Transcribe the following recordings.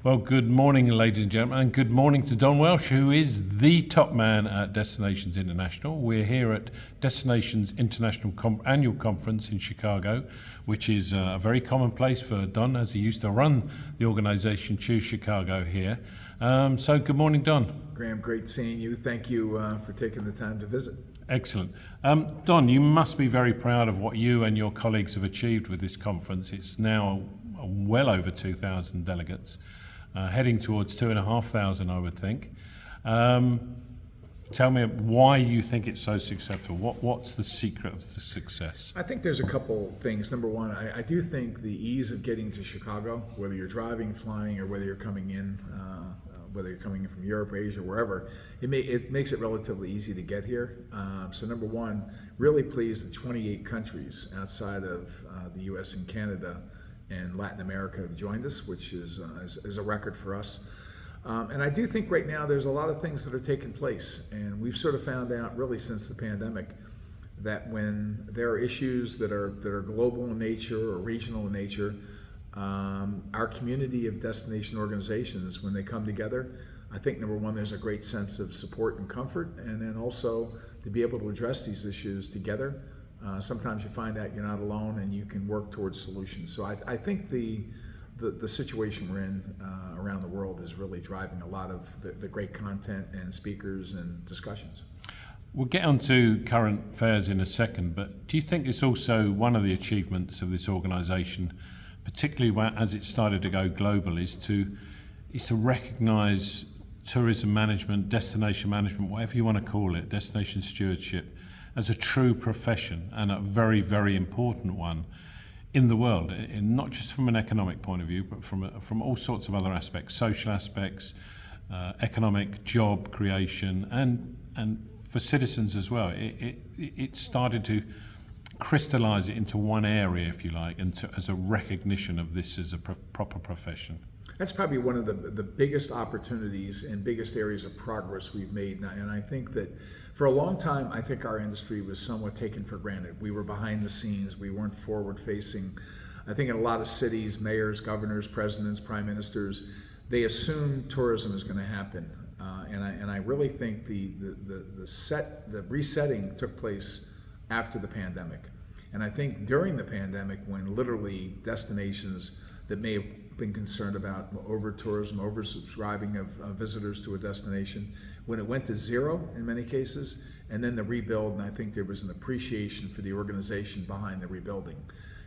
Well, good morning, ladies and gentlemen, and good morning to Don Welsh, who is the top man at Destinations International. We're here at Destinations International Annual Conference in Chicago, which is a very common place for Don, as he used to run the organization Choose Chicago here. So good morning, Don. Graham, great seeing you. Thank you for taking the time to visit. Excellent. Don, you must be very proud of what you and your colleagues have achieved with this conference. It's now well over 2,000 delegates. Heading towards 2,500, I would think. Tell me why you think it's so successful. What's the secret of the success? I think there's a couple things. Number one, I do think the ease of getting to Chicago, whether you're driving, flying, or whether you're coming in, whether you're coming in from Europe or Asia, wherever, it makes it relatively easy to get here. So number one, really pleased that 28 countries outside of the U.S. and Canada and Latin America have joined us, which is a record for us. And I do think right now there's a lot of things that are taking place, and we've sort of found out really since the pandemic that when there are issues that are global in nature or regional in nature, our community of destination organizations, when they come together, I think number one, there's a great sense of support and comfort, and then also to be able to address these issues together. Sometimes you find out you're not alone and you can work towards solutions. So I think the situation we're in around the world is really driving a lot of the great content and speakers and discussions. We'll get on to current affairs in a second, but do you think it's also one of the achievements of this organisation, particularly as it started to go global, is to recognise tourism management, destination management, whatever you want to call it, destination stewardship, as a true profession and a very, very important one in the world, and not just from an economic point of view, but from all sorts of other aspects, social aspects, economic, job creation, and for citizens as well. It started to crystallise it into one area, if you like, and as a recognition of this as a proper profession. That's probably one of the biggest opportunities and biggest areas of progress we've made. And I think that for a long time, I think our industry was somewhat taken for granted. We were behind the scenes. We weren't forward facing. I think in a lot of cities, mayors, governors, presidents, prime ministers, they assume tourism is going to happen. And I really think the resetting took place after the pandemic. And I think during the pandemic, when literally destinations that may have been concerned about over-tourism, oversubscribing of visitors to a destination, when it went to zero in many cases, and then the rebuild, and I think there was an appreciation for the organization behind the rebuilding.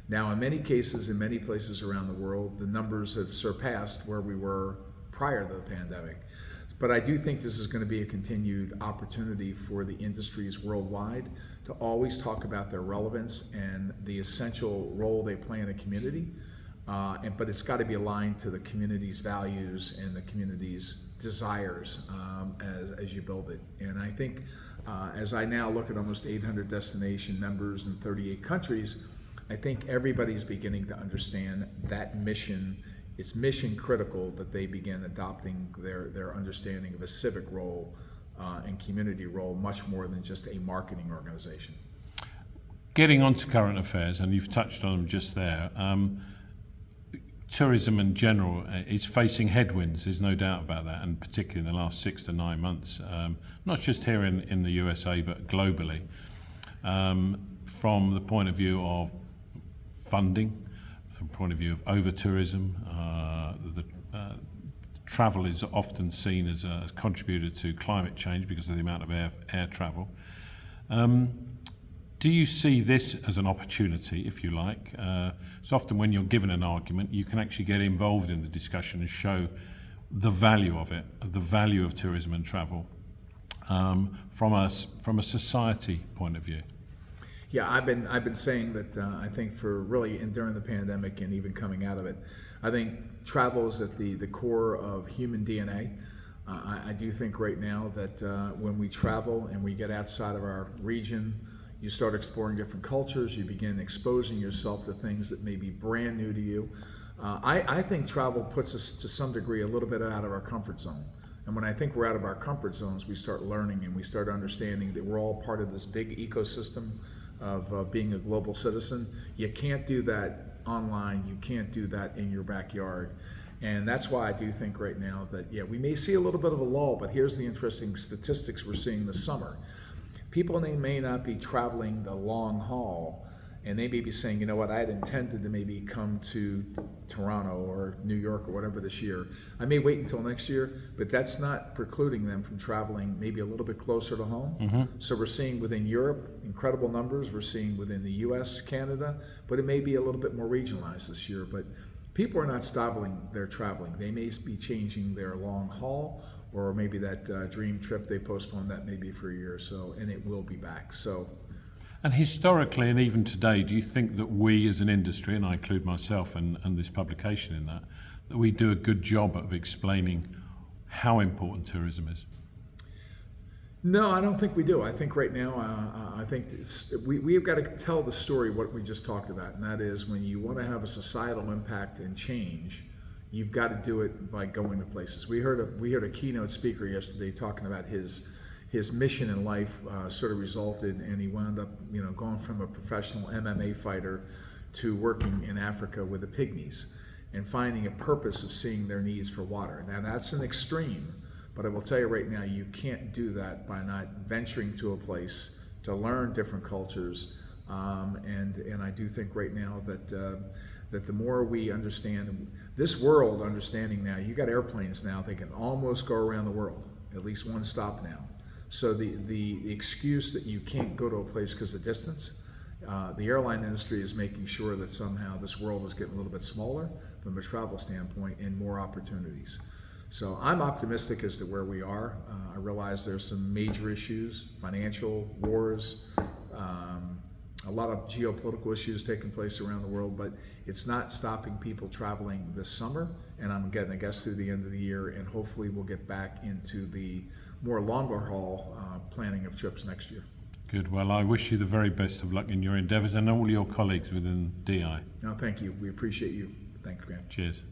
Now, in many cases, in many places around the world, the numbers have surpassed where we were prior to the pandemic. But I do think this is going to be a continued opportunity for the industries worldwide to always talk about their relevance and the essential role they play in a community. But it's got to be aligned to the community's values and the community's desires as you build it. And I think as I now look at almost 800 destination members in 38 countries, I think everybody's beginning to understand that mission. It's mission critical that they begin adopting their understanding of a civic role and community role much more than just a marketing organization. Getting on to current affairs, and you've touched on them just there. Tourism in general is facing headwinds, there's no doubt about that, and particularly in the last 6 to 9 months, not just here in the USA, but globally. From the point of view of funding, from the point of view of over-tourism, travel is often seen as a contributor to climate change because of the amount of air travel. Do you see this as an opportunity, if you like? So often when you're given an argument, you can actually get involved in the discussion and show the value of it, the value of tourism and travel from a society point of view. Yeah, I've been saying that I think for really during the pandemic and even coming out of it, I think travel is at the core of human DNA. I do think right now that when we travel and we get outside of our region, you start exploring different cultures, you begin exposing yourself to things that may be brand new to you. I think travel puts us to some degree a little bit out of our comfort zone. And when I think we're out of our comfort zones, we start learning and we start understanding that we're all part of this big ecosystem of being a global citizen. You can't do that online, you can't do that in your backyard. And that's why I do think right now that, yeah, we may see a little bit of a lull, but here's the interesting statistics we're seeing this summer. People, they may not be traveling the long haul, and they may be saying, you know what, I had intended to maybe come to Toronto or New York or whatever this year. I may wait until next year, but that's not precluding them from traveling maybe a little bit closer to home. So we're seeing within Europe incredible numbers. We're seeing within the US, Canada, but it may be a little bit more regionalized this year. But people are not stopping their traveling. They may be changing their long haul, or maybe that dream trip they postponed, that maybe for a year or so, and it will be back. So. And historically, and even today, do you think that we as an industry, and I include myself and this publication in that we do a good job of explaining how important tourism is? No, I don't think we do. I think right now, I think we've got to tell the story what we just talked about, and that is when you want to have a societal impact and change, you've got to do it by going to places. We heard a keynote speaker yesterday talking about his mission in life sort of resulted, and he wound up, going from a professional MMA fighter to working in Africa with the pygmies and finding a purpose of seeing their needs for water. Now that's an extreme, but I will tell you right now, you can't do that by not venturing to a place to learn different cultures. And I do think right now that the more we understand this world, understanding now, you got airplanes now, they can almost go around the world, at least one stop now. So the excuse that you can't go to a place because of distance, the airline industry is making sure that somehow this world is getting a little bit smaller from a travel standpoint and more opportunities. So I'm optimistic as to where we are. I realize there's some major issues, financial, wars, a lot of geopolitical issues taking place around the world, but it's not stopping people traveling this summer. And I'm getting, I guess, through the end of the year, and hopefully we'll get back into the more longer haul planning of trips next year. Good. Well, I wish you the very best of luck in your endeavours and all your colleagues within DI. No, thank you. We appreciate you. Thanks, Grant. Cheers.